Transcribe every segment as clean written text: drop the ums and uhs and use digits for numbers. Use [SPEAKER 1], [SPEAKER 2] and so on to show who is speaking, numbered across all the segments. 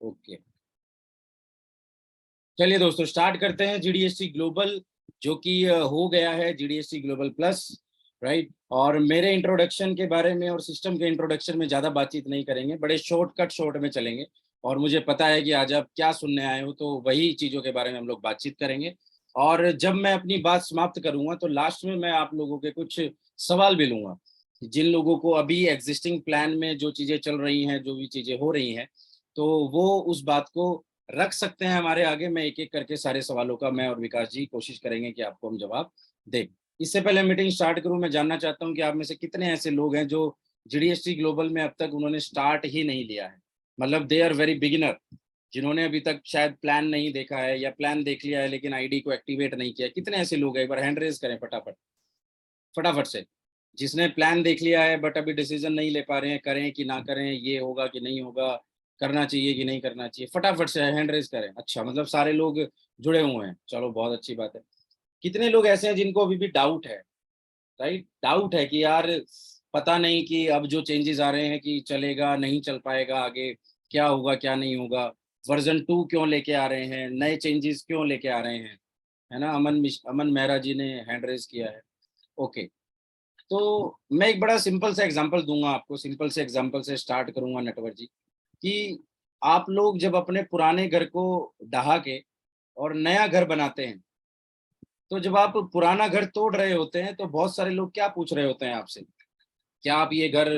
[SPEAKER 1] Okay, चलिए दोस्तों start करते हैं जीडीएसटी ग्लोबल, जो कि हो गया है जीडीएसटी ग्लोबल प्लस, राइट। और मेरे इंट्रोडक्शन के बारे में और सिस्टम के इंट्रोडक्शन में ज़्यादा बातचीत नहीं करेंगे, बड़े शॉर्ट में चलेंगे। और मुझे पता है कि आज आप क्या सुनने आए हो, तो वही चीज़ों के बारे में हम लोग बातचीत करेंगे। और जब मैं अपनी बात समाप्त करूंगा तो लास्ट में मैं आप लोगों के कुछ सवाल भी लूंगा, जिन लोगों को अभी एग्जिस्टिंग प्लान में जो चीज़ें चल रही हैं, जो भी चीज़ें हो रही हैं, तो वो उस बात को रख सकते हैं हमारे आगे। मैं एक एक करके सारे सवालों का मैं और विकास जी कोशिश करेंगे कि आपको हम जवाब दें। इससे पहले मीटिंग स्टार्ट करूं, मैं जानना चाहता हूं कि आप में से कितने ऐसे लोग हैं जो जीडीएसटी ग्लोबल में अब तक उन्होंने स्टार्ट ही नहीं लिया है, मतलब दे आर वेरी बिगिनर, जिन्होंने अभी तक शायद प्लान नहीं देखा है या प्लान देख लिया है लेकिन आईडी को एक्टिवेट नहीं किया। कितने ऐसे लोग हैं, एक बार हैंड रेज करें फटाफट फटाफट से। जिसने प्लान देख लिया है बट अभी डिसीजन नहीं ले पा रहे हैं, करें कि ना करें, ये होगा कि नहीं होगा, करना चाहिए कि नहीं करना चाहिए, फटाफट से हैंड रेज करें। अच्छा, मतलब सारे लोग जुड़े हुए हैं, चलो बहुत अच्छी बात है। कितने लोग ऐसे हैं जिनको अभी भी डाउट है, राइट, डाउट है कि यार पता नहीं कि अब जो चेंजेस आ रहे हैं कि चलेगा नहीं चल पाएगा, आगे क्या होगा क्या नहीं होगा, वर्जन 2 क्यों लेके आ रहे हैं, नए चेंजेस क्यों लेके आ रहे हैं, है ना। अमन मेहरा जी ने हैंड रेज किया है। ओके, तो मैं एक बड़ा सिंपल सा एग्जांपल दूंगा आपको, सिंपल से एग्जांपल से स्टार्ट करूंगा नटवर जी, कि आप लोग जब अपने पुराने घर को ढहा के और नया घर बनाते हैं, तो जब आप पुराना घर तोड़ रहे होते हैं तो बहुत सारे लोग क्या पूछ रहे होते हैं आपसे, क्या आप ये घर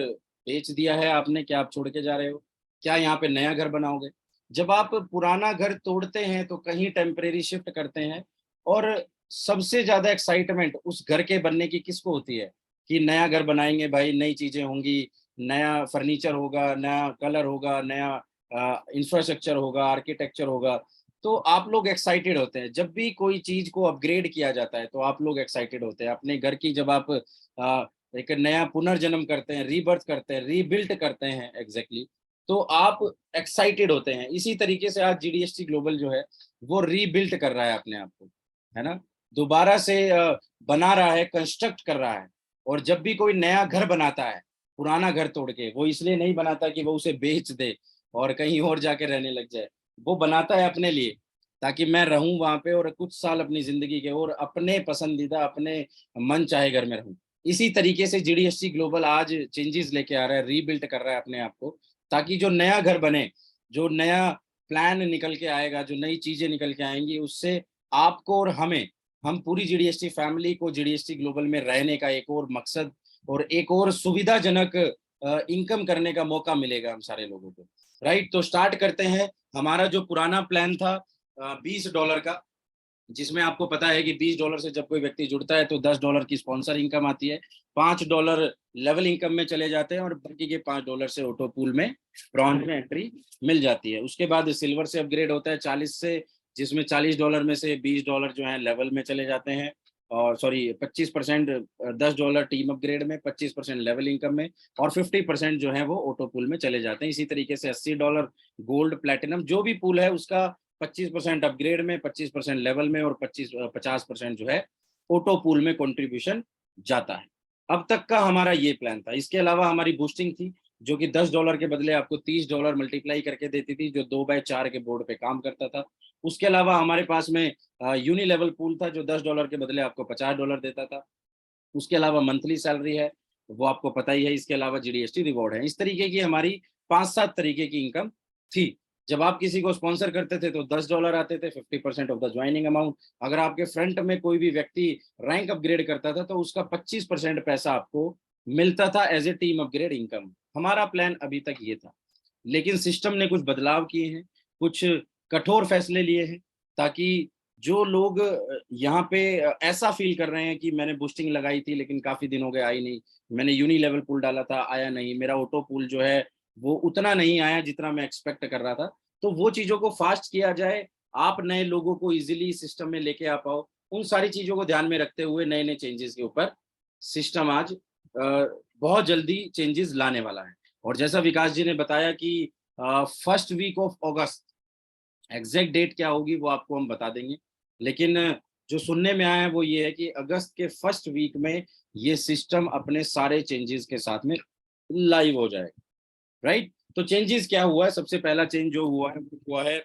[SPEAKER 1] बेच दिया है आपने, क्या आप छोड़ के जा रहे हो, क्या यहाँ पे नया घर बनाओगे। जब आप पुराना घर तोड़ते हैं तो कहीं टेम्परेरी शिफ्ट करते हैं, और सबसे ज्यादा एक्साइटमेंट उस घर के बनने की किसको होती है कि नया घर बनाएंगे भाई, नई चीजें होंगी, नया फर्नीचर होगा, नया कलर होगा, नया इंफ्रास्ट्रक्चर होगा, आर्किटेक्चर होगा। तो आप लोग एक्साइटेड होते हैं जब भी कोई चीज को अपग्रेड किया जाता है, तो आप लोग एक्साइटेड होते हैं अपने घर की। जब आप एक नया पुनर्जन्म करते हैं, रीबर्थ करते हैं, रीबिल्ड करते हैं, एग्जैक्टली, तो आप एक्साइटेड होते हैं। इसी तरीके से आज जीडीएसटी ग्लोबल जो है वो रीबिल्ड कर रहा है अपने आप को, है ना, दोबारा से बना रहा है, कंस्ट्रक्ट कर रहा है। और जब भी कोई नया घर बनाता है पुराना घर तोड़ के, वो इसलिए नहीं बनाता कि वो उसे बेच दे और कहीं और जाके रहने लग जाए, वो बनाता है अपने लिए, ताकि मैं रहूं वहां पे और कुछ साल अपनी जिंदगी के और अपने पसंदीदा अपने मन चाहे घर में रहूं। इसी तरीके से जीडीएसटी ग्लोबल आज चेंजेस लेके आ रहा है, रीबिल्ड कर रहा है अपने आप को, ताकि जो नया घर बने, जो नया प्लान निकल के आएगा, जो नई चीजें निकल के आएंगी, उससे आपको और हमें, हम पूरी जीडीएसटी फैमिली को जीडीएसटी ग्लोबल में रहने का एक और मकसद और एक और सुविधाजनक इनकम करने का मौका मिलेगा हम सारे लोगों को, राइट। तो स्टार्ट करते हैं। हमारा जो पुराना प्लान था $20 का, जिसमें आपको पता है कि $20 से जब कोई व्यक्ति जुड़ता है तो $10 की स्पॉन्सर इनकम आती है, $5 लेवल इनकम में चले जाते हैं और बाकी के $5 से ऑटो पूल में ब्रॉन्ज में एंट्री मिल जाती है। उसके बाद सिल्वर से अपग्रेड होता है 40 से, जिसमें $40 में से $20 जो है लेवल में चले जाते हैं, और सॉरी 25%, $10 टीम अपग्रेड में, 25% लेवल इनकम में, और 50% जो है वो ऑटो पूल में चले जाते हैं। इसी तरीके से $80 गोल्ड प्लेटिनम जो भी पूल है उसका 25% अपग्रेड में, 25% लेवल में, और 50% जो है ऑटो पूल में कंट्रीब्यूशन जाता है। अब तक का हमारा ये प्लान था। इसके अलावा हमारी बूस्टिंग थी, जो कि $10 के बदले आपको $30 मल्टीप्लाई करके देती थी, जो 2x4 के बोर्ड पे काम करता था। उसके अलावा हमारे पास में यूनि लेवल पूल था, जो $10 के बदले आपको $50 देता था। उसके अलावा मंथली सैलरी है, वो आपको पता ही है। इसके अलावा जीडीएसटी रिवॉर्ड है। इस तरीके की हमारी 5-7 तरीके की इनकम थी। जब आप किसी को स्पॉन्सर करते थे तो $10 आते थे, 50% ऑफ द ज्वाइनिंग अमाउंट। अगर आपके फ्रंट में कोई भी व्यक्ति रैंक अपग्रेड करता था तो उसका 25% पैसा आपको मिलता था as a team upgrade income. हमारा प्लान अभी तक ये था, लेकिन सिस्टम ने कुछ बदलाव किए हैं, कुछ कठोर फैसले लिए हैं, ताकि जो लोग यहाँ पे ऐसा फील कर रहे हैं कि मैंने बूस्टिंग लगाई थी लेकिन काफी दिन हो गए आई नहीं, मैंने यूनि लेवल पूल डाला था आया नहीं, मेरा ऑटो पूल जो है वो उतना नहीं आया जितना मैं एक्सपेक्ट कर रहा था, तो वो चीजों को फास्ट किया जाए, आप नए लोगों को इजीली सिस्टम में लेके आ पाओ। उन सारी चीजों को ध्यान में रखते हुए नए नए चेंजेस के ऊपर सिस्टम आज बहुत जल्दी चेंजेस लाने वाला है। और जैसा विकास जी ने बताया कि first week of August, exact date क्या होगी वो आपको हम बता देंगे, लेकिन जो सुनने में आया है वो ये है कि अगस्त के फर्स्ट वीक में ये सिस्टम अपने सारे चेंजेस के साथ में लाइव हो जाएगा, राइट। तो चेंजेस क्या हुआ है, सबसे पहला चेंज जो हुआ है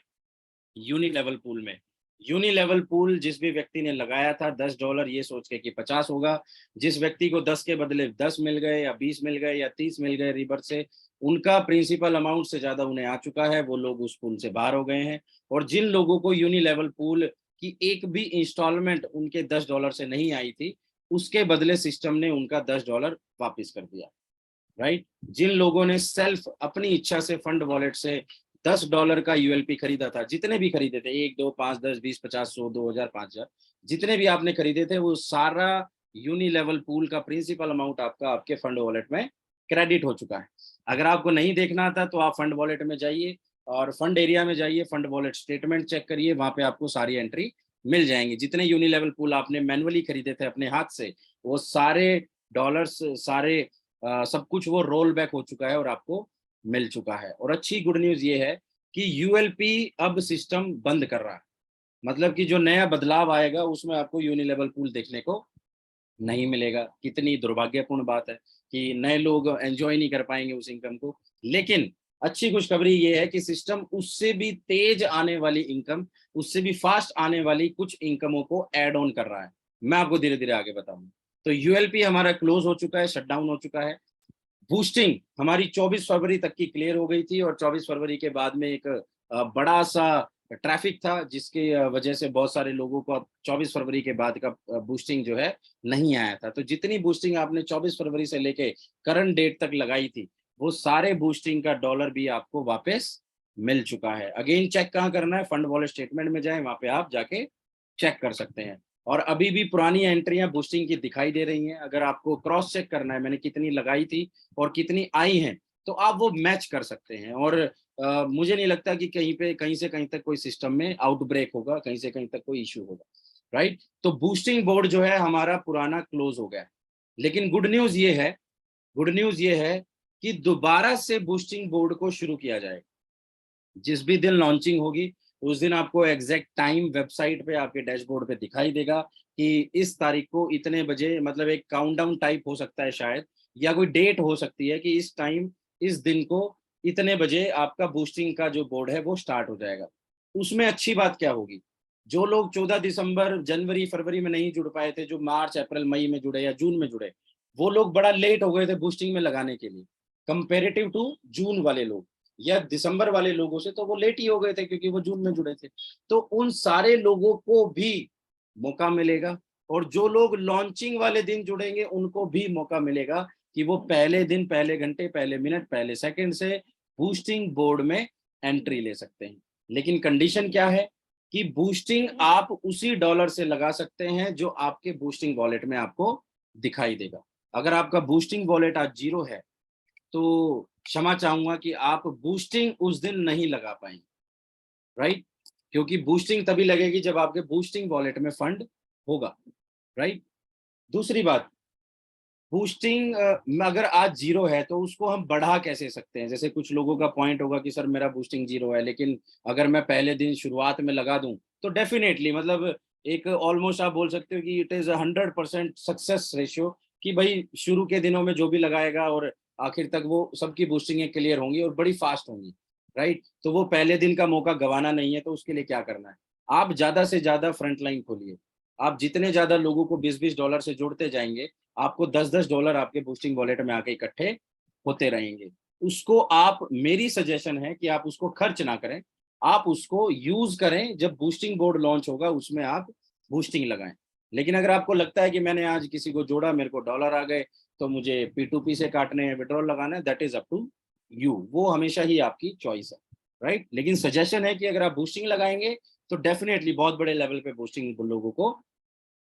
[SPEAKER 1] यूनि लेवल पूल में। यूनि लेवल पूल जिस भी व्यक्ति ने लगाया था $10 ये सोच के कि 50 होगा, जिस व्यक्ति को 10 के बदले 10 मिल गए या 20 मिल गए या 30 मिल गए रिवर्स से, उनका प्रिंसिपल अमाउंट से ज्यादा उन्हें आ चुका है, वो लोग उस पूल से बाहर हो गए हैं। और जिन लोगों को यूनि लेवल पूल की एक भी इंस्टॉलमेंट उनके $10 से नहीं आई थी, उसके बदले सिस्टम ने उनका $10 वापिस कर दिया, राइट। जिन लोगों ने सेल्फ अपनी इच्छा से फंड वॉलेट से $10 का यूएलपी खरीदा था, जितने भी खरीदे थे, 1, 2, 5, 10, 20, 50, 100, 2000, 5000, जितने भी आपने खरीदे थे, वो सारा यूनि लेवल पूल का प्रिंसिपल अमाउंट आपका आपके फंड वॉलेट में क्रेडिट हो चुका है। अगर आपको नहीं देखना था तो आप फंड वॉलेट में जाइए और फंड एरिया में जाइए, फंड वॉलेट स्टेटमेंट चेक करिए, वहां पे आपको सारी एंट्री मिल जाएंगी। जितने यूनि लेवल पूल आपने मैनुअली खरीदे थे अपने हाथ से, वो सारे डॉलर्स, सारे सब कुछ वो रोल बैक हो चुका है और आपको मिल चुका है। और अच्छी गुड न्यूज ये है कि यूएलपी अब सिस्टम बंद कर रहा है, मतलब कि जो नया बदलाव आएगा उसमें आपको यूनिलेवल पूल देखने को नहीं मिलेगा। कितनी दुर्भाग्यपूर्ण बात है कि नए लोग एंजॉय नहीं कर पाएंगे उस इनकम को। लेकिन अच्छी खुशखबरी ये है कि सिस्टम उससे भी तेज आने वाली इनकम, उससे भी फास्ट आने वाली कुछ इनकमों को ऐड ऑन कर रहा है। मैं आपको धीरे धीरे आगे बताऊंगा। तो यूएलपी हमारा क्लोज हो चुका है, शटडाउन हो चुका है। बूस्टिंग हमारी 24 फरवरी तक की क्लियर हो गई थी और 24 फरवरी के बाद में एक बड़ा सा ट्रैफिक था, जिसके वजह से बहुत सारे लोगों को अब 24 फरवरी के बाद का बूस्टिंग जो है नहीं आया था। तो जितनी बूस्टिंग आपने 24 फरवरी से लेके करंट डेट तक लगाई थी, वो सारे बूस्टिंग का डॉलर भी आपको वापस मिल चुका है। अगेन चेक कहाँ करना है, फंड वॉलेट स्टेटमेंट में जाए, वहां पे आप जाके चेक कर सकते हैं। और अभी भी पुरानी एंट्रियां बूस्टिंग की दिखाई दे रही हैं। अगर आपको क्रॉस चेक करना है मैंने कितनी लगाई थी और कितनी आई हैं, तो आप वो मैच कर सकते हैं। और मुझे नहीं लगता कि कहीं से कहीं तक कोई सिस्टम में आउटब्रेक होगा, कहीं से कहीं तक कोई इश्यू होगा, राइट। तो बूस्टिंग बोर्ड जो है हमारा पुराना क्लोज हो गया है। लेकिन गुड न्यूज ये है कि दोबारा से बूस्टिंग बोर्ड को शुरू किया जाएगा। जिस भी दिन लॉन्चिंग होगी उस दिन आपको एग्जैक्ट टाइम वेबसाइट पे आपके डैशबोर्ड पे दिखाई देगा कि इस तारीख को इतने बजे, मतलब एक काउंटडाउन टाइप हो सकता है शायद, या कोई डेट हो सकती है कि इस टाइम, इस दिन को इतने बजे आपका बूस्टिंग का जो बोर्ड है वो स्टार्ट हो जाएगा। उसमें अच्छी बात क्या होगी, जो लोग 14 दिसंबर, जनवरी, फरवरी में नहीं जुड़ पाए थे, जो मार्च, अप्रैल, मई में जुड़े या जून में जुड़े, वो लोग बड़ा लेट हो गए थे बूस्टिंग में लगाने के लिए कंपेरेटिव टू जून वाले लोग या दिसंबर वाले लोगों से, तो वो लेट ही हो गए थे क्योंकि वो जून में जुड़े थे। तो उन सारे लोगों को भी मौका मिलेगा और जो लोग लॉन्चिंग वाले दिन जुड़ेंगे उनको भी मौका मिलेगा कि वो पहले दिन, पहले घंटे, पहले मिनट, पहले सेकंड से बूस्टिंग बोर्ड में एंट्री ले सकते हैं। लेकिन कंडीशन क्या है कि बूस्टिंग आप उसी डॉलर से लगा सकते हैं जो आपके बूस्टिंग वॉलेट में आपको दिखाई देगा। अगर आपका बूस्टिंग वॉलेट आज 0 है तो क्षमा चाहूंगा कि आप बूस्टिंग उस दिन नहीं लगा पाएंगे, राइट। क्योंकि बूस्टिंग तभी लगेगी जब आपके बूस्टिंग वॉलेट में फंड होगा, राइट। दूसरी बात, बूस्टिंग अगर आज 0 है तो उसको हम बढ़ा कैसे सकते हैं। जैसे कुछ लोगों का पॉइंट होगा कि सर मेरा बूस्टिंग 0 है, लेकिन अगर मैं पहले दिन शुरुआत में लगा दूं तो डेफिनेटली, मतलब एक ऑलमोस्ट आप बोल सकते हो कि इट इज 100% सक्सेस रेशियो कि भाई शुरू के दिनों में जो भी लगाएगा और आखिर तक वो सबकी बूस्टिंगें क्लियर होंगी और बड़ी फास्ट होंगी, राइट। तो वो पहले दिन का मौका गंवाना नहीं है। तो उसके लिए क्या करना है, आप ज्यादा से ज्यादा फ्रंट लाइन खोलिए। आप जितने ज्यादा लोगों को $20-20 से जोड़ते जाएंगे, आपको $10-10 आपके बूस्टिंग वॉलेट में आके इकट्ठे होते रहेंगे। उसको आप, मेरी सजेशन है कि आप उसको खर्च ना करें, आप उसको यूज करें। जब बूस्टिंग बोर्ड लॉन्च होगा उसमें आप बूस्टिंग लगाएं। लेकिन अगर आपको लगता है कि मैंने आज किसी को जोड़ा, मेरे को डॉलर आ गए, तो मुझे P2P से काटने हैं, विड्रॉल लगाना है, that is up to you. वो हमेशा ही आपकी चॉइस है, राइट। लेकिन सजेशन है कि अगर आप बूस्टिंग लगाएंगे तो डेफिनेटली बहुत बड़े लेवल पे बूस्टिंग लोगों को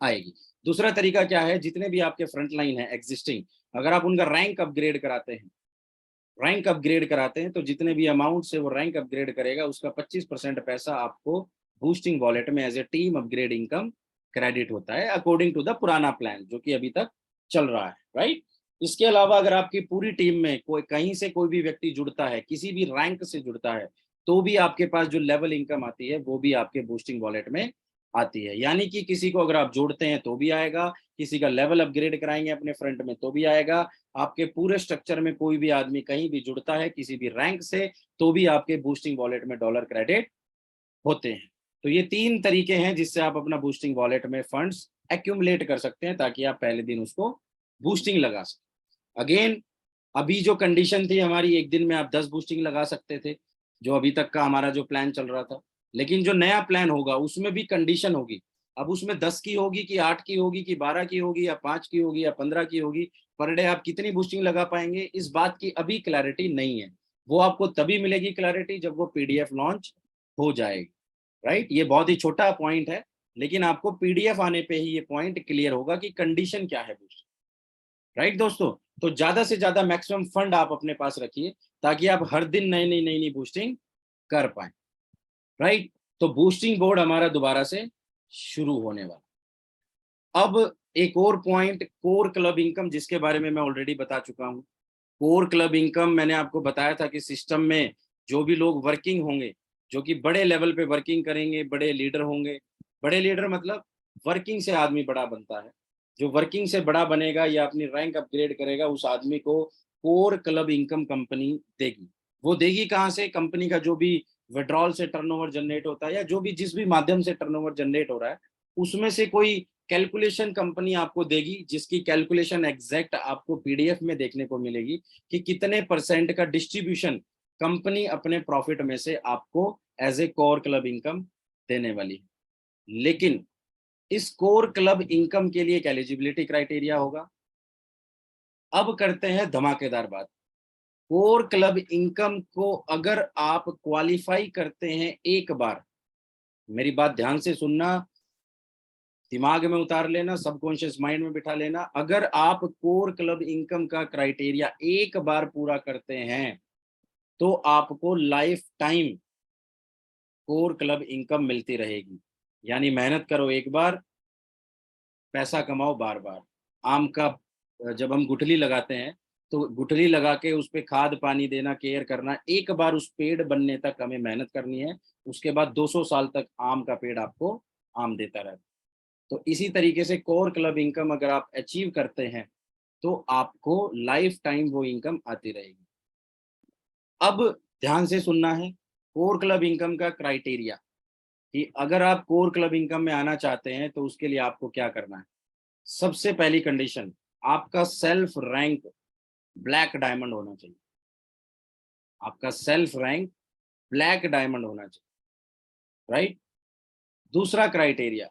[SPEAKER 1] आएगी। दूसरा तरीका क्या है, जितने भी आपके फ्रंट लाइन है एग्जिस्टिंग, अगर आप उनका रैंक अपग्रेड कराते हैं, तो जितने भी अमाउंट से वो रैंक अपग्रेड करेगा उसका 25% पैसा आपको बूस्टिंग वॉलेट में as a team upgrade income credit होता है, अकॉर्डिंग टू द पुराना प्लान जो कि अभी तक चल रहा है, राइट। इसके अलावा अगर आपकी पूरी टीम में कोई कहीं से कोई भी व्यक्ति जुड़ता है, किसी भी रैंक से जुड़ता है, तो भी आपके पास जो लेवल इनकम आती है वो भी आपके बूस्टिंग वॉलेट में आती है। यानी कि किसी को अगर आप जोड़ते हैं तो भी आएगा, किसी का लेवल अपग्रेड कराएंगे अपने फ्रंट में तो भी आएगा, आपके पूरे स्ट्रक्चर में कोई भी आदमी कहीं भी जुड़ता है किसी भी रैंक से तो भी आपके बूस्टिंग वॉलेट में डॉलर क्रेडिट होते हैं। तो ये 3 तरीके हैं जिससे आप अपना बूस्टिंग वॉलेट में फंड्स एक्यूमुलेट कर सकते हैं ताकि आप पहले दिन उसको बूस्टिंग लगा सकें। अगेन, अभी जो कंडीशन थी हमारी, एक दिन में आप 10 बूस्टिंग लगा सकते थे, जो अभी तक का हमारा जो प्लान चल रहा था। लेकिन जो नया प्लान होगा उसमें भी कंडीशन होगी। अब उसमें 10 की होगी कि 8 की होगी कि 12 की होगी या 5 की होगी या 15 की होगी, पर डे आप कितनी बूस्टिंग लगा पाएंगे इस बात की अभी क्लैरिटी नहीं है। वो आपको तभी मिलेगी क्लैरिटी जब वो पीडीएफ लॉन्च हो जाएगी, राइट। ये बहुत ही छोटा पॉइंट है, लेकिन आपको पीडीएफ आने पे ही ये पॉइंट क्लियर होगा कि कंडीशन क्या है बूस्टिंग, राइट दोस्तों। तो ज्यादा से ज्यादा मैक्सिमम फंड आप अपने पास रखिए ताकि आप हर दिन नई नई बूस्टिंग कर पाए, राइट। तो बूस्टिंग बोर्ड हमारा दोबारा से शुरू होने वाला। अब एक और पॉइंट, कोर क्लब इनकम, जिसके बारे में मैं ऑलरेडी बता चुका हूं। कोर क्लब इनकम मैंने आपको बताया था कि सिस्टम में जो भी लोग वर्किंग होंगे, जो कि बड़े लेवल पे वर्किंग करेंगे, बड़े लीडर होंगे। बड़े लीडर मतलब वर्किंग से आदमी बड़ा बनता है। जो वर्किंग से बड़ा बनेगा या अपनी रैंक अपग्रेड करेगा उस आदमी को कोर क्लब इनकम कंपनी देगी। वो देगी कहाँ से? कंपनी का जो भी विड्रॉल से टर्नओवर जनरेट होता है या जो भी जिस भी माध्यम से टर्नओवर जनरेट हो रहा है उसमें से कोई कैलकुलेशन कंपनी आपको देगी, जिसकी कैलकुलेशन एग्जैक्ट आपको पीडीएफ में देखने को मिलेगी कि कितने परसेंट का डिस्ट्रीब्यूशन कंपनी अपने प्रॉफिट में से आपको as a core club income देने वाली है। लेकिन इस कोर क्लब इनकम के लिए एक एलिजिबिलिटी क्राइटेरिया होगा। अब करते हैं धमाकेदार बात। कोर क्लब इनकम को अगर आप क्वालिफाई करते हैं एक बार, मेरी बात ध्यान से सुनना, दिमाग में उतार लेना, सबकॉन्शियस माइंड में बिठा लेना, अगर आप कोर क्लब इनकम का क्राइटेरिया एक बार पूरा करते हैं तो आपको life time core club income मिलती रहेगी। यानी मेहनत करो एक बार, पैसा कमाओ बार बार। आम का जब हम गुठली लगाते हैं तो गुठली लगा के उस पे खाद पानी देना, केयर करना, एक बार उस पेड़ बनने तक हमें मेहनत करनी है, उसके बाद 200 साल तक आम का पेड़ आपको आम देता रहता है। तो इसी तरीके से कोर क्लब इनकम अगर आप अचीव करते हैं तो आपको लाइफ टाइम वो इनकम आती रहेगी। अब ध्यान से सुनना है कोर क्लब इनकम का क्राइटेरिया, कि अगर आप कोर क्लब इनकम में आना चाहते हैं तो उसके लिए आपको क्या करना है। सबसे पहली कंडीशन, आपका सेल्फ रैंक ब्लैक डायमंड होना चाहिए। आपका सेल्फ रैंक ब्लैक डायमंड होना चाहिए, राइट। दूसरा क्राइटेरिया,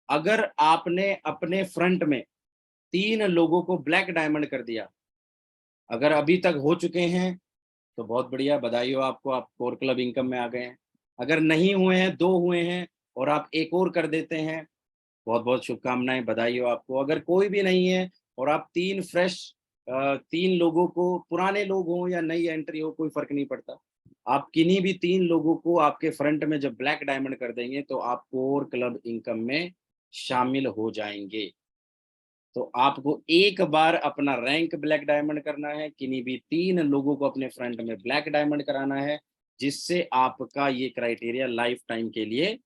[SPEAKER 1] अगर आपने अपने फ्रंट में 3 लोगों को ब्लैक डायमंड कर दिया, अगर अभी तक हो चुके हैं तो बहुत बढ़िया, बधाई हो आपको, आप कोर क्लब इनकम में आ गए हैं। अगर नहीं हुए हैं, 2 हुए हैं और आप एक और कर देते हैं, बहुत बहुत शुभकामनाएं, बधाई हो आपको। अगर कोई भी नहीं है और आप 3 फ्रेश 3 लोगों को, पुराने लोग हों या नई एंट्री हो, कोई फर्क नहीं पड़ता, आप किन्हीं भी 3 लोगों को आपके फ्रंट में जब ब्लैक डायमंड कर देंगे तो आप कोर क्लब इनकम में शामिल हो जाएंगे। तो आपको एक बार अपना रैंक ब्लैक डायमंड करना है, किन्हीं भी 3 लोगों को अपने फ्रंट में ब्लैक डायमंड कराना है, जिससे आपका ये क्राइटेरिया लाइफ टाइम के लिए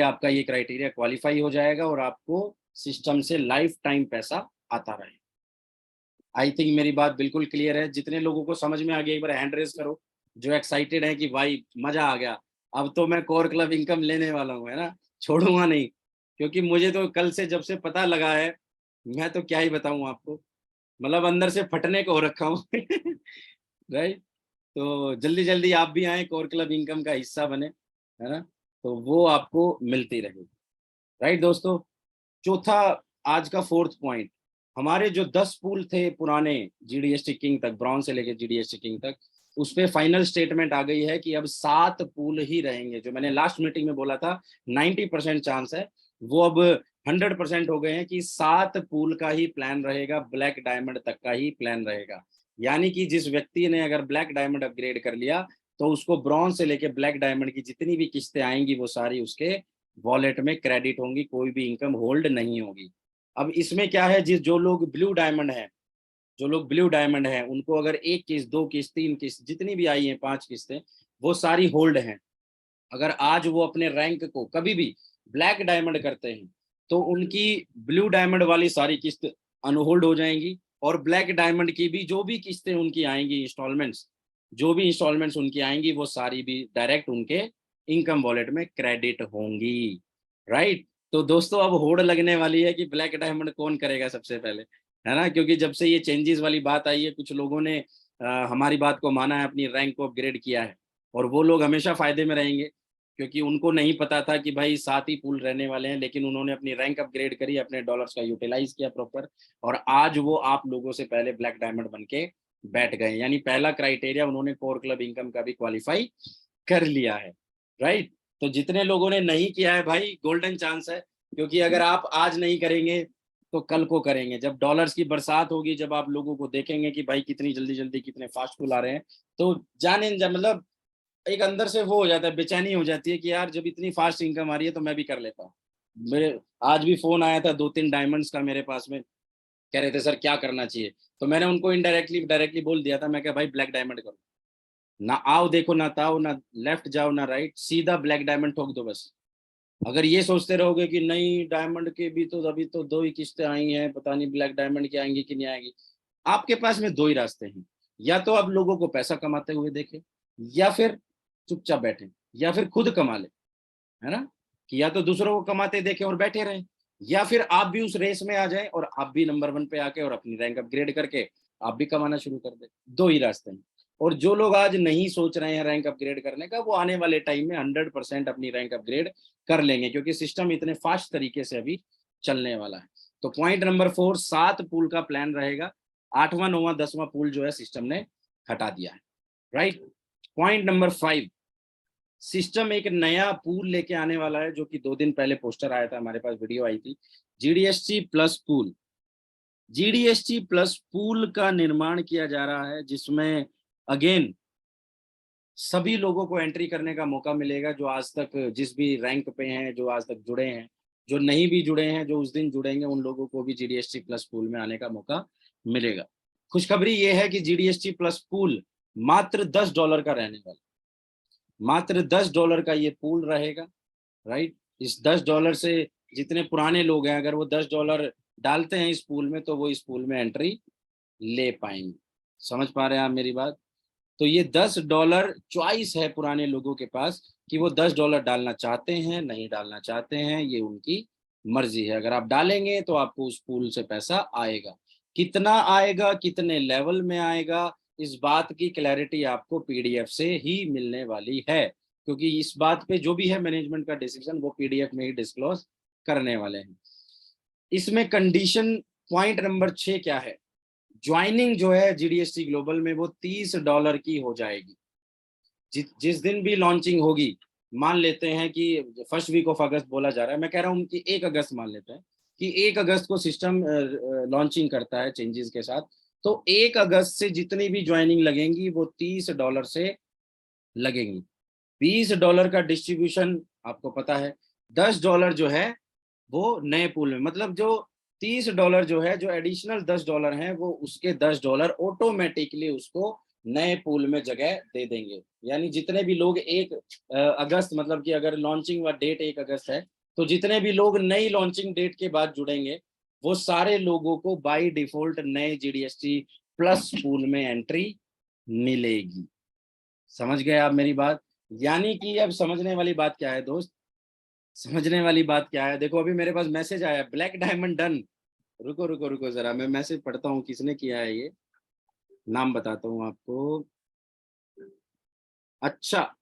[SPEAKER 1] आपका ये क्राइटेरिया क्वालिफाई हो जाएगा और आपको सिस्टम से लाइफ टाइम पैसा आता रहे। आई थिंक मेरी बात बिल्कुल क्लियर है। जितने लोगों को समझ में आ गया एक बार हैंड रेज करो, जो एक्साइटेड है कि भाई मजा आ गया, अब तो मैं कोर क्लब इनकम लेने वाला हूँ, है ना, छोड़ूंगा नहीं। क्योंकि मुझे तो कल से जब से पता लगा है, मैं तो क्या ही बताऊं आपको, मतलब अंदर से फटने को हो रखा हूँ राइट। तो जल्दी जल्दी आप भी आए, कोर क्लब इनकम का हिस्सा बने, है ना, तो वो आपको मिलती रहेगी, राइट दोस्तों। चौथा, आज का फोर्थ पॉइंट, हमारे जो 10 पूल थे पुराने जीडीएसटी किंग तक, ब्रॉन्ज से लेके जीडीएसटी किंग तक, उस पे फाइनल स्टेटमेंट आ गई है कि अब 7 पूल ही रहेंगे। जो मैंने लास्ट मीटिंग में बोला था 90% चांस है, वो अब 100% हो गए हैं कि 7 पूल का ही प्लान रहेगा, ब्लैक डायमंड तक का ही प्लान रहेगा। यानी कि जिस व्यक्ति ने अगर ब्लैक डायमंड अपग्रेड कर लिया तो उसको ब्रॉन्ज से लेके ब्लैक डायमंड की जितनी भी किस्तें आएंगी वो सारी उसके वॉलेट में क्रेडिट होंगी, कोई भी इनकम होल्ड नहीं होगी। अब इसमें क्या है, जिस जो लोग ब्लू डायमंड है, जो लोग ब्लू डायमंड है उनको अगर 1 किस्त, 2 किस्त, 3 किस्त जितनी भी आई है, 5 किस्तें, वो सारी होल्ड हैं। अगर आज वो अपने रैंक को कभी भी ब्लैक डायमंड करते हैं तो उनकी ब्लू डायमंड वाली सारी किस्त अनहोल्ड हो जाएंगी, और ब्लैक डायमंड की भी जो भी किस्तें उनकी आएंगी, इंस्टॉलमेंट्स, जो भी इंस्टॉलमेंट्स उनकी आएंगी, वो सारी भी डायरेक्ट उनके इनकम वॉलेट में क्रेडिट होंगी। राइट। तो दोस्तों अब होड़ लगने वाली है कि ब्लैक डायमंड कौन करेगा सबसे पहले, है ना, क्योंकि जब से ये चेंजेस वाली बात आई है, कुछ लोगों ने हमारी बात को माना है, अपनी रैंक को अपग्रेड किया है, और वो लोग हमेशा फायदे में रहेंगे, क्योंकि उनको नहीं पता था कि भाई 7 ही पूल रहने वाले हैं, लेकिन उन्होंने अपनी रैंक अपग्रेड करी, अपने डॉलर्स का यूटिलाइज किया प्रॉपर, और आज वो आप लोगों से पहले ब्लैक डायमंड बन के बैठ गए। यानी पहला क्राइटेरिया उन्होंने कोर क्लब इनकम का भी क्वालिफाई कर लिया है। राइट। तो जितने लोगों ने नहीं किया है भाई, गोल्डन चांस है, क्योंकि अगर आप आज नहीं करेंगे तो कल को करेंगे। जब डॉलर्स की बरसात होगी, जब आप लोगों को देखेंगे कि भाई कितनी जल्दी जल्दी कितने फास्ट पुल आ रहे हैं, तो जाने मतलब एक अंदर से वो हो जाता है, बेचैनी हो जाती है कि यार जब इतनी फास्ट इनकम आ रही है तो मैं भी कर लेता हूँ। मेरे आज भी फोन आया था 2-3 डायमंड्स का मेरे पास में, कह रहे थे सर क्या करना चाहिए, तो मैंने उनको इनडायरेक्टली डायरेक्टली बोल दिया था, मैं क्या भाई ब्लैक डायमंड करो, ना आओ देखो, ना ताओ, ना लेफ्ट जाओ ना राइट, सीधा ब्लैक डायमंड ठोक दो बस। अगर ये सोचते रहोगे कि नहीं डायमंड के भी तो अभी तो 2 ही किस्तें आई हैं, पता नहीं ब्लैक डायमंड की आएंगी कि नहीं आएंगी, आपके पास में 2 ही रास्ते हैं, या तो आप लोगों को पैसा कमाते हुए देखें, या फिर चुपचाप बैठे, या फिर खुद कमा ले, है ना, कि या तो दूसरों को कमाते देखें और बैठे रहें, या फिर आप भी उस रेस में आ जाएं और आप भी नंबर 1 पे आके और अपनी रैंक अपग्रेड करके आप भी कमाना शुरू कर दें। 2 ही रास्ते हैं। और जो लोग आज नहीं सोच रहे हैं रैंक अपग्रेड करने का, वो आने वाले टाइम में 100% अपनी रैंक अपग्रेड कर लेंगे, क्योंकि सिस्टम इतने फास्ट तरीके से अभी चलने वाला है। तो पॉइंट नंबर 4, 7 पूल का प्लान रहेगा, 8वां 9वां 10वां पूल जो है सिस्टम ने हटा दिया है। राइट। पॉइंट नंबर 5, सिस्टम एक नया पूल लेके आने वाला है, जो कि 2 दिन पहले पोस्टर आया था, हमारे पास वीडियो आई थी, जीडीएसटी प्लस पूल। जीडीएसटी प्लस पूल का निर्माण किया जा रहा है, जिसमें अगेन सभी लोगों को एंट्री करने का मौका मिलेगा, जो आज तक जिस भी रैंक पे हैं, जो आज तक जुड़े हैं, जो नहीं भी जुड़े हैं, जो उस दिन जुड़ेंगे, उन लोगों को भी जीडीएसटी प्लस पूल में आने का मौका मिलेगा। खुशखबरी ये है कि जीडीएसटी प्लस पूल मात्र $10 का रहने वाला, मात्र $10 का ये पूल रहेगा। राइट। इस $10 से जितने पुराने लोग हैं, अगर वो $10 डालते हैं इस पूल में, तो वो इस पूल में एंट्री ले पाएंगे। समझ पा रहे हैं आप मेरी बात? तो ये $10 चॉइस है पुराने लोगों के पास, कि वो $10 डालना चाहते हैं, नहीं डालना चाहते हैं, ये उनकी मर्जी है। अगर आप डालेंगे तो आपको उस पूल से पैसा आएगा, कितना आएगा, कितने लेवल में आएगा, इस बात की क्लैरिटी आपको पीडीएफ से ही मिलने वाली है, क्योंकि इस बात पे जो भी है मैनेजमेंट का डिसीजन, वो पीडीएफ में ही डिस्क्लोज करने वाले हैं। इसमें कंडीशन पॉइंट नंबर 6 क्या है, ज्वाइनिंग जो है जीडीएसटी ग्लोबल में वो $30 की हो जाएगी। जिस दिन भी लॉन्चिंग होगी, मान लेते हैं कि फर्स्ट वीक ऑफ अगस्त बोला जा रहा है, मैं कह रहा हूँ कि 1 अगस्त मान लेते हैं कि 1 अगस्त को सिस्टम लॉन्चिंग करता है चेंजेस के साथ, तो 1 अगस्त से जितनी भी ज्वाइनिंग लगेंगी वो $30 से लगेंगी। $20 का डिस्ट्रीब्यूशन आपको पता है, $10 जो है वो नए पूल में, मतलब जो $30 जो है, जो एडिशनल $10 हैं, वो उसके $10 ऑटोमेटिकली उसको नए पूल में जगह दे देंगे। यानी जितने भी लोग 1 अगस्त, मतलब कि अगर लॉन्चिंग का डेट 1 अगस्त है, तो जितने भी लोग नई लॉन्चिंग डेट के बाद जुड़ेंगे, वो सारे लोगों को बाय डिफॉल्ट नए जीडीएसटी प्लस पूल में एंट्री मिलेगी। समझ गए आप मेरी बात? यानी कि अब समझने वाली बात क्या है दोस्त, समझने वाली बात क्या है, देखो अभी मेरे पास मैसेज आया, ब्लैक डायमंड डन। रुको रुको रुको जरा, मैं मैसेज पढ़ता हूँ किसने किया है ये, नाम बताता हूँ आपको। अच्छा,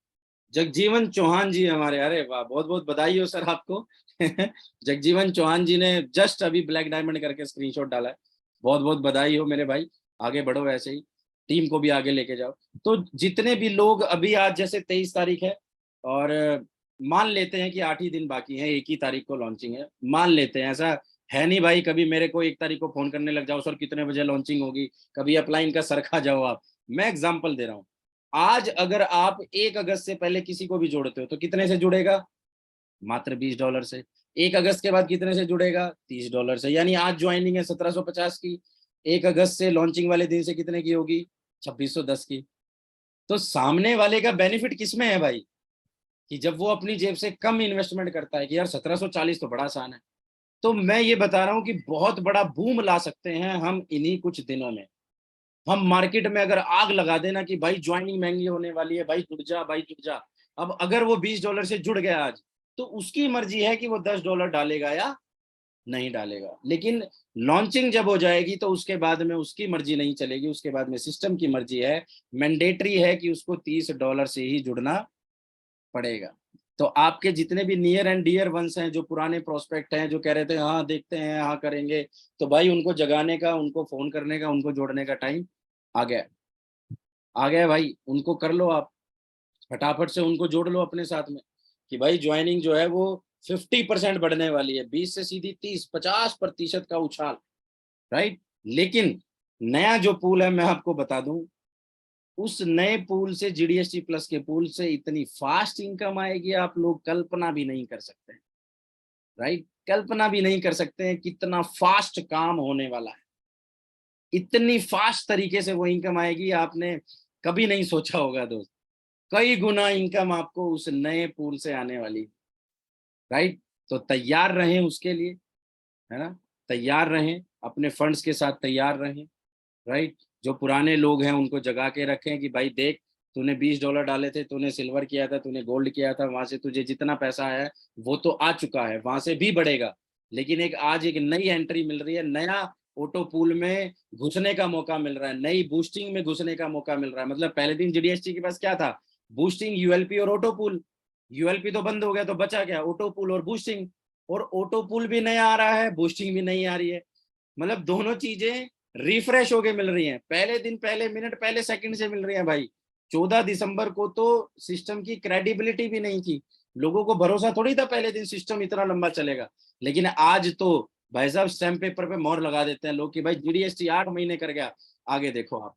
[SPEAKER 1] जगजीवन चौहान जी हमारे, अरे वाह, बहुत बहुत बधाई हो सर आपको। जगजीवन चौहान जी ने जस्ट अभी ब्लैक डायमंड करके स्क्रीनशॉट डाला है, बहुत बहुत बधाई हो मेरे भाई, आगे बढ़ो ऐसे ही, टीम को भी आगे लेके जाओ। तो जितने भी लोग अभी, आज जैसे 23 तारीख है, और मान लेते हैं कि 8 ही दिन बाकी हैं, 1 ही तारीख को लॉन्चिंग है, मान लेते हैं, ऐसा है नहीं भाई कभी मेरे को 1 तारीख को फोन करने लग जाओ, सर कितने बजे लॉन्चिंग होगी, कभी अपलाइन का सर खा जाओ आप। मैं एग्जाम्पल दे रहा हूँ, आज अगर आप 1 अगस्त से पहले किसी को भी जोड़ते हो तो कितने से जुड़ेगा, मात्र $20 से। 1 अगस्त के बाद कितने से जुड़ेगा, $30 से। यानी आज ज्वाइनिंग है 1750 की, 1 अगस्त से लॉन्चिंग वाले दिन से कितने की होगी, 2610 की। तो सामने वाले का बेनिफिट किसमें है भाई, कि जब वो अपनी जेब से कम इन्वेस्टमेंट करता है कि यार 1740 तो बड़ा आसान है, तो मैं ये बता रहा हूँ कि बहुत बड़ा बूम ला सकते हैं हम इन्हीं कुछ दिनों में। हम मार्केट में अगर आग लगा देना कि भाई ज्वाइनिंग महंगी होने वाली है, भाई जुड़ जा, भाई जुड़ जा। अब अगर वो $20 से जुड़ गया आज, तो उसकी मर्जी है कि वो $10 डालेगा या नहीं डालेगा। लेकिन लॉन्चिंग जब हो जाएगी तो उसके बाद में उसकी मर्जी नहीं चलेगी, उसके बाद में सिस्टम की मर्जी है। मैंडेटरी है कि उसको $30 से ही जुड़ना पड़ेगा। तो आपके जितने भी नियर एंड डियर वंस हैं, जो पुराने प्रोस्पेक्ट हैं, जो कह रहे थे हाँ देखते हैं हाँ करेंगे, तो भाई उनको जगाने का, उनको फोन करने का, उनको जोड़ने का टाइम आ गया। आ गया भाई, उनको कर लो आप, फटाफट से उनको जोड़ लो अपने साथ में कि भाई ज्वाइनिंग जो है वो 50% बढ़ने वाली है, 20 से सीधी 30-50% का उछाल, राइट। लेकिन नया जो पूल है मैं आपको बता दूं, उस नए पूल से, जीडीएसटी प्लस के पूल से इतनी फास्ट इनकम आएगी आप लोग कल्पना भी नहीं कर सकते, राइट। कल्पना भी नहीं कर सकते हैं कितना फास्ट काम होने वाला है। इतनी फास्ट तरीके से वो इनकम आएगी, आपने कभी नहीं सोचा होगा दोस्त। कई गुना इनकम आपको उस नए पूल से आने वाली, राइट। तो तैयार रहें उसके लिए, है ना। तैयार रहें, अपने फंड्स के साथ तैयार रहें, राइट। जो पुराने लोग हैं उनको जगा के रखें कि भाई देख, तूने $20 डाले थे, तूने सिल्वर किया था, तूने गोल्ड किया था, वहां से तुझे जितना पैसा आया वो तो आ चुका है, वहां से भी बढ़ेगा। लेकिन एक आज एक नई एंट्री मिल रही है, नया ऑटो पूल में घुसने का मौका मिल रहा है, नई बूस्टिंग में घुसने का मौका मिल रहा है। मतलब पहले दिन जीडीएसटी के पास क्या था? बूस्टिंग, यूएलपी और ऑटो पूल। यूएलपी तो बंद हो गया, तो बचा क्या? ऑटो पूल और बूस्टिंग। और ऑटो पूल भी नया आ रहा है, बूस्टिंग भी नहीं आ रही है। मतलब दोनों चीजें रिफ्रेश होके मिल रही हैं, पहले दिन, पहले मिनट, पहले सेकंड से मिल रही हैं भाई। 14 दिसंबर को तो सिस्टम की क्रेडिबिलिटी भी नहीं थी, लोगों को भरोसा थोड़ी था पहले दिन सिस्टम इतना लंबा चलेगा। लेकिन आज तो भाई साहब स्टैम्प पेपर पे मोहर लगा देते हैं लोग कि भाई जीडीएसटी 8 महीने कर गया, आगे देखो आप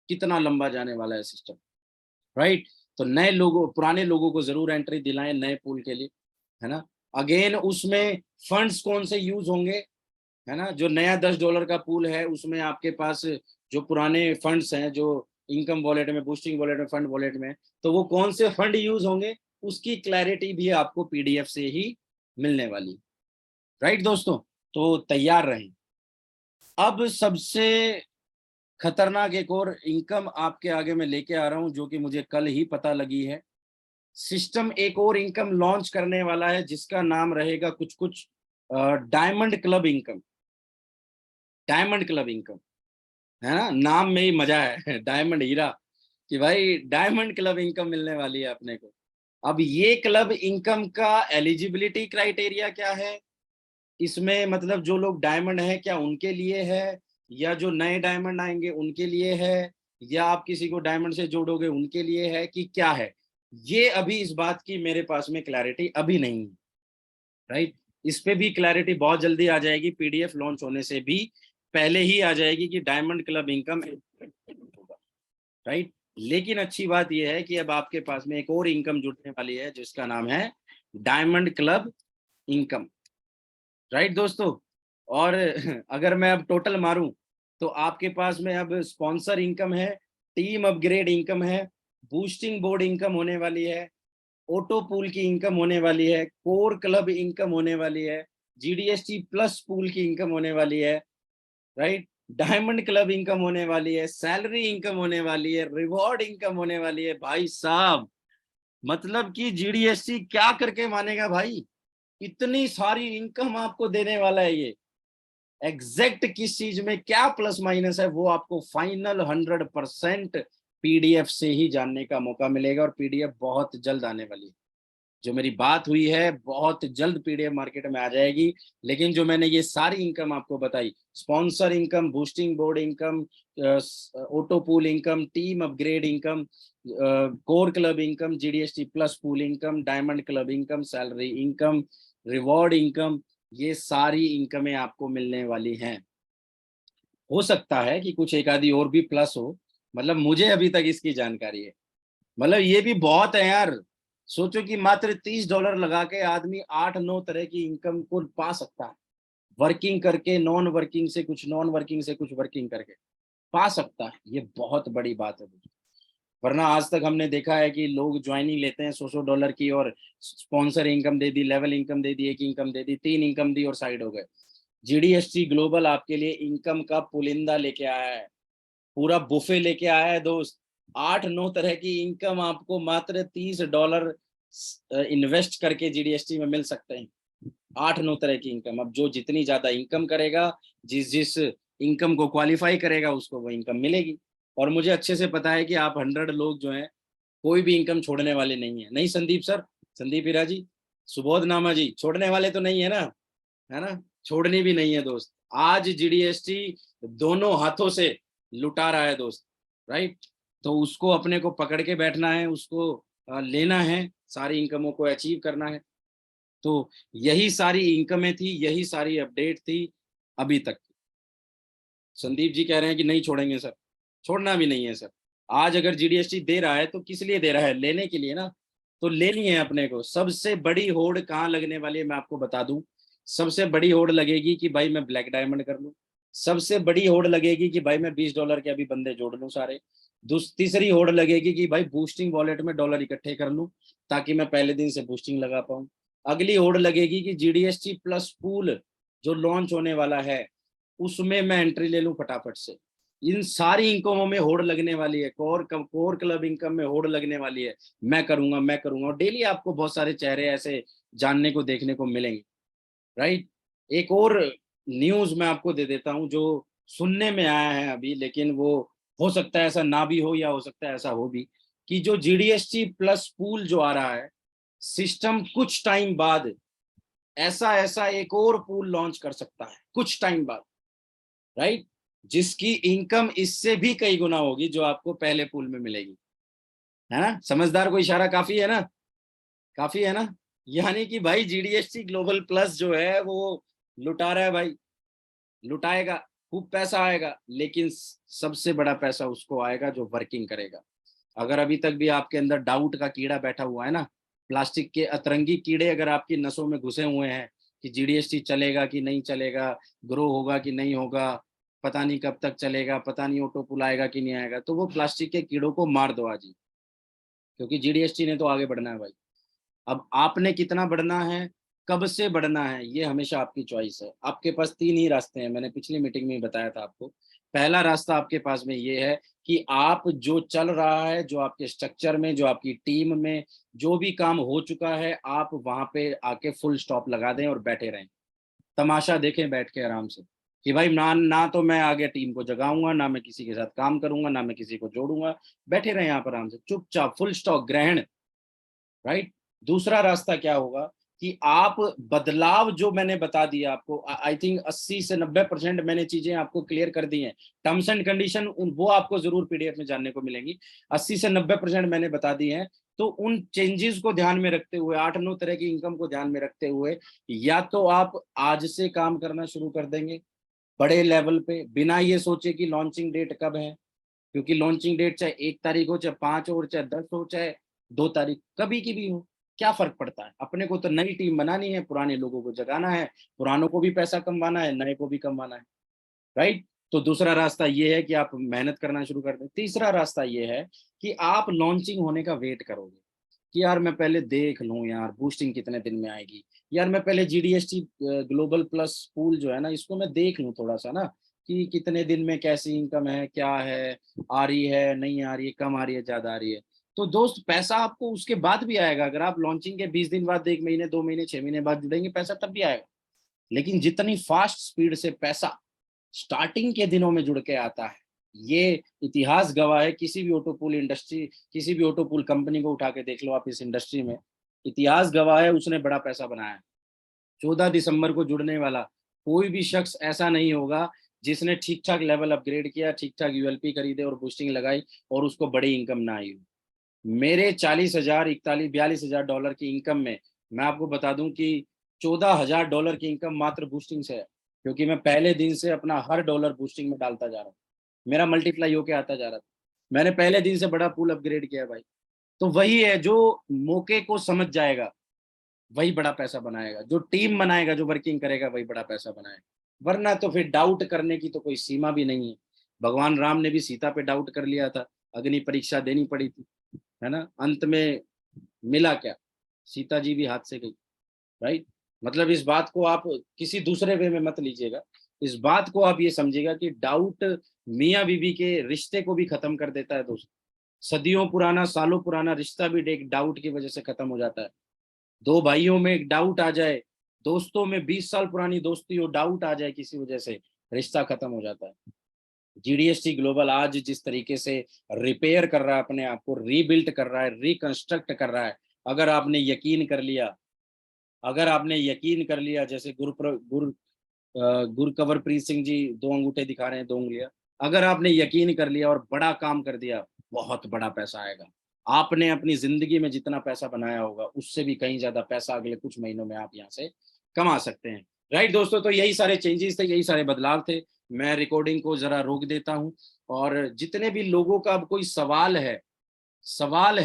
[SPEAKER 1] कितना लंबा जाने वाला है सिस्टम, राइट। तो नए लोगों, पुराने लोगों को जरूर एंट्री दिलाएं नए पूल के लिए, है ना। अगेन उसमें फंड्स कौन से यूज होंगे, है ना। जो नया $10 का पूल है उसमें आपके पास जो पुराने फंड्स हैं, जो इनकम वॉलेट में, बूस्टिंग वॉलेट में, फंड वॉलेट में, तो वो कौन से फंड यूज होंगे उसकी क्लैरिटी भी आपको पीडीएफ से ही मिलने वाली, राइट दोस्तों। तो तैयार रहें। अब सबसे खतरनाक एक और इनकम आपके आगे मैं लेके आ रहा हूं, जो कि मुझे कल ही पता लगी है। सिस्टम एक और इनकम लॉन्च करने वाला है जिसका नाम रहेगा कुछ कुछ diamond club income. Diamond club income, है ना, नाम में ही मजा है डायमंड हीरा, कि भाई डायमंड क्लब इनकम मिलने वाली है अपने को। अब ये क्लब इनकम का एलिजिबिलिटी क्राइटेरिया क्या है, इसमें मतलब जो लोग डायमंड है क्या उनके लिए है, या जो नए डायमंड आएंगे उनके लिए है, या आप किसी को डायमंड से जोड़ोगे उनके लिए है, कि क्या है, ये अभी इस बात की मेरे पास में क्लैरिटी अभी नहीं है, राइट। इस पे भी क्लैरिटी बहुत जल्दी आ जाएगी, पीडीएफ लॉन्च होने से भी पहले ही आ जाएगी कि डायमंड क्लब इनकम होगा, राइट। लेकिन अच्छी बात यह है कि अब आपके पास में एक और इनकम जुड़ने वाली है जिसका नाम है डायमंड क्लब इनकम, राइट दोस्तों। और अगर मैं अब टोटल मारूं तो आपके पास में अब स्पॉन्सर इनकम है, टीम अपग्रेड इनकम है, बूस्टिंग बोर्ड इनकम होने वाली है, ऑटो पूल की इनकम होने वाली है, कोर क्लब इनकम होने वाली है, जीडीएसटी प्लस पूल की इनकम होने वाली है, राइट। डायमंड क्लब इनकम होने वाली है, सैलरी इनकम होने वाली है, रिवॉर्ड इनकम होने वाली है। भाई साहब, मतलब कि जीडीएसटी क्या करके मानेगा भाई, इतनी सारी इनकम आपको देने वाला है ये। एग्जैक्ट किस चीज में क्या प्लस माइनस है वो आपको फाइनल 100% पीडीएफ से ही जानने का मौका मिलेगा, और पीडीएफ बहुत जल्द आने वाली है। जो मेरी बात हुई है बहुत जल्द पीडीएफ मार्केट में आ जाएगी। लेकिन जो मैंने ये सारी इनकम आपको बताई, sponsor income, boosting board income, auto pool income, team upgrade income, core club income, GDST plus pool income, diamond club income, salary income, reward income, ये सारी इनकमें आपको मिलने वाली हैं। हो सकता है कि कुछ एक आधी और भी प्लस हो, मतलब मुझे अभी तक इसकी जानकारी है। मतलब ये भी बहुत है यार। सोचो कि मात्र $30 लगा के आदमी 8-9 तरह की इनकम को पा सकता है, वर्किंग करके, नॉन वर्किंग से कुछ, नॉन वर्किंग से कुछ, वर्किंग करके पा सकता है। ये बहुत बड़ी बात है। वरना आज तक हमने देखा है कि लोग ज्वाइनिंग लेते हैं $100 की, और स्पॉन्सर इनकम दे दी, लेवल इनकम दे दी, एक इनकम दे दी, 3 इनकम दी और साइड हो गए। जीडीएसटी ग्लोबल आपके लिए इनकम का पुलिंदा लेके आया है, पूरा बुफे लेके आया है दोस्त। 8-9 तरह की इनकम आपको मात्र $30 इन्वेस्ट करके जीडीएसटी में मिल सकते हैं। 8-9 तरह की इनकम। अब जो जितनी ज्यादा इनकम करेगा, जिस जिस इनकम को क्वालिफाई करेगा, उसको वो इनकम मिलेगी। और मुझे अच्छे से पता है कि आप 100 लोग जो हैं, कोई भी इनकम छोड़ने वाले नहीं है। नहीं संदीप सर, संदीप हीरा जी, सुबोध नामा जी, छोड़ने वाले तो नहीं है ना? है ना? छोड़नी भी नहीं है दोस्त। आज जीडीएसटी दोनों हाथों से लुटा रहा है दोस्त, राइट? तो उसको अपने को पकड़ के बैठना है, उसको लेना है, सारी इनकमों को अचीव करना है। तो यही सारी इनकमें थी, यही सारी अपडेट थी अभी तक। संदीप जी कह रहे हैं कि नहीं छोड़ेंगे सर, छोड़ना भी नहीं है सर। आज अगर जीडीएसटी दे रहा है तो किस लिए दे रहा है? लेने के लिए ना। तो लेनी है अपने को। सबसे बड़ी होड़ कहाँ लगने वाली है मैं आपको बता दूं। सबसे बड़ी होड़ लगेगी कि भाई मैं ब्लैक डायमंड कर लूं। सबसे बड़ी होड़ लगेगी कि भाई मैं $20 के अभी बंदे जोड़ लूं सारे। तीसरी होड़ लगेगी कि भाई बूस्टिंग वॉलेट में डॉलर इकट्ठे कर लूं, ताकि मैं पहले दिन से बूस्टिंग लगा पाऊं। अगली होड़ लगेगी कि जीडीएसटी प्लस पूल जो लॉन्च होने वाला है, उसमें मैं एंट्री ले लूं फटाफट से। इन सारी इनकमों में होड़ लगने वाली है, कोर क्लब इनकम में होड़ लगने वाली है। मैं करूंगा, मैं करूंगा, और डेली आपको बहुत सारे चेहरे ऐसे जानने को देखने को मिलेंगे, राइट? एक और न्यूज मैं आपको दे देता हूं जो सुनने में आया है अभी, लेकिन वो हो सकता है ऐसा ना भी हो, या हो सकता है ऐसा हो भी, कि जो जीडीएसटी प्लस पूल जो आ रहा है सिस्टम, कुछ टाइम बाद ऐसा ऐसा एक और पूल लॉन्च कर सकता है कुछ टाइम बाद, राइट? जिसकी इनकम इससे भी कई गुना होगी जो आपको पहले पूल में मिलेगी। है ना? समझदार को इशारा काफी है ना? काफी है ना? यानी कि भाई जीडीएसटी ग्लोबल प्लस जो है वो लुटा रहा है भाई, लुटाएगा। खूब पैसा आएगा, लेकिन सबसे बड़ा पैसा उसको आएगा जो वर्किंग करेगा। अगर अभी तक भी आपके अंदर डाउट का कीड़ा बैठा हुआ है ना, प्लास्टिक के अतरंगी कीड़े अगर आपकी नसों में घुसे हुए हैं कि जीडीएसटी चलेगा कि नहीं चलेगा, ग्रो होगा कि नहीं होगा, पता नहीं कब तक चलेगा, पता नहीं ऑटो पुल आएगा कि नहीं आएगा, तो वो प्लास्टिक के कीड़ों को मार दो आज ही। क्योंकि जीडीएसटी ने तो आगे बढ़ना है भाई। अब आपने कितना बढ़ना है, कब से बढ़ना है, ये हमेशा आपकी चॉइस है। आपके पास 3 ही रास्ते हैं, मैंने पिछली मीटिंग में बताया था आपको। पहला रास्ता आपके पास में ये है कि आप जो चल रहा है, जो आपके स्ट्रक्चर में, जो आपकी टीम में जो भी काम हो चुका है, आप वहां पे आके फुल स्टॉप लगा दें और बैठे रहें, तमाशा देखें बैठ के आराम से। कि भाई ना ना तो मैं आगे टीम को जगाऊंगा, ना मैं किसी के साथ काम करूंगा, ना मैं किसी को जोड़ूंगा। बैठे रहें यहाँ पर आराम से, चुपचाप, फुल स्टॉप ग्रहण, राइट? दूसरा रास्ता क्या होगा कि आप बदलाव जो मैंने बता दिया आपको, आई थिंक 80 से 90% मैंने चीजें आपको क्लियर कर दी हैं। टर्म्स एंड कंडीशन वो आपको जरूर पीडीएफ में जानने को मिलेंगी। 80 से 90% मैंने बता दी हैं। तो उन चेंजेस को ध्यान में रखते हुए, 8-9 तरह की इनकम को ध्यान में रखते हुए, या तो आप आज से काम करना शुरू कर देंगे बड़े लेवल पे, बिना ये सोचे कि लॉन्चिंग डेट कब है। क्योंकि लॉन्चिंग डेट चाहे 1 तारीख हो, चाहे 5 हो, चाहे 10 हो, चाहे 2 तारीख, कभी की भी हो, क्या फर्क पड़ता है? अपने को तो नई टीम बनानी है, पुराने लोगों को जगाना है, पुरानों को भी पैसा कमवाना है, नए को भी कमवाना है, राइट? तो दूसरा रास्ता ये है कि आप मेहनत करना शुरू कर दें। तीसरा रास्ता ये है कि आप लॉन्चिंग होने का वेट करोगे कि यार मैं पहले देख लूं यार बूस्टिंग कितने दिन में आएगी, यार मैं पहले जीडीएसटी ग्लोबल प्लस पूल जो है ना, इसको मैं देख लूं थोड़ा सा ना, कि कितने दिन में कैसी इनकम है, क्या है, आ रही है, नहीं आ रही है, कम आ रही है, ज्यादा आ रही है। तो दोस्त पैसा आपको उसके बाद भी आएगा। अगर आप लॉन्चिंग के 20 दिन बाद, 1 महीने, 2 महीने, 6 महीने बाद जुड़ेंगे, पैसा तब भी आएगा। लेकिन जितनी फास्ट स्पीड से पैसा स्टार्टिंग के दिनों में जुड़ के आता है, ये इतिहास गवाह है। किसी भी ऑटो पूल इंडस्ट्री, किसी भी ऑटो पूल कंपनी को उठा के देख लो आप इस इंडस्ट्री में, इतिहास गवाह है, उसने बड़ा पैसा बनाया है। 14 दिसंबर को जुड़ने वाला कोई भी शख्स ऐसा नहीं होगा जिसने ठीक ठाक लेवल अपग्रेड किया, ठीक ठाक यूएलपी खरीदे और बूस्टिंग लगाई और उसको बड़ी इनकम ना आई हो। मेरे 40,000, 41,000, 42,000 की इनकम में मैं आपको बता दूं कि $14,000 की इनकम मात्र बूस्टिंग से है। क्योंकि मैं पहले दिन से अपना हर डॉलर बूस्टिंग में डालता जा रहा हूँ, मेरा मल्टीप्लाई होके आता जा रहा था। मैंने पहले दिन से बड़ा पूल अपग्रेड किया भाई। तो वही है, जो मौके को समझ जाएगा वही बड़ा पैसा बनाएगा, जो टीम बनाएगा, जो वर्किंग करेगा, वही बड़ा पैसा बनाएगा। वरना तो फिर डाउट करने की तो कोई सीमा भी नहीं है। भगवान राम ने भी सीता पे डाउट कर लिया था, अग्नि परीक्षा देनी पड़ी थी, है ना। अंत में मिला क्या, सीता जी भी हाथ से गई, राइट। मतलब इस बात को आप किसी दूसरे वे में मत लीजिएगा, इस बात को आप ये समझिएगा कि डाउट मियाँ बीवी के रिश्ते को भी खत्म कर देता है दोस्त। सदियों पुराना, सालों पुराना रिश्ता भी एक डाउट की वजह से खत्म हो जाता है। दो भाइयों में एक डाउट आ जाए, दोस्तों में 20 साल पुरानी दोस्ती हो, डाउट आ जाए किसी वजह से, रिश्ता खत्म हो जाता है। जीडीएसटी ग्लोबल आज जिस तरीके से रिपेयर कर रहा है अपने आप को, रीबिल्ट कर रहा है, रिकंस्ट्रक्ट कर रहा है, अगर आपने यकीन कर लिया, अगर आपने यकीन कर लिया, जैसे गुरकंवरप्रीत सिंह जी 2 अंगूठे दिखा रहे हैं, 2 उंगलियां, अगर आपने यकीन कर लिया और बड़ा काम कर दिया, बहुत बड़ा पैसा आएगा। आपने अपनी जिंदगी में जितना पैसा बनाया होगा उससे भी कहीं ज्यादा पैसा अगले कुछ महीनों में आप यहाँ से कमा सकते हैं। राइट दोस्तों, तो यही सारे चेंजेस थे, यही सारे बदलाव थे। मैं रिकॉर्डिंग को जरा रोक देता हूँ, और जितने भी लोगों का अब कोई सवाल है, सवाल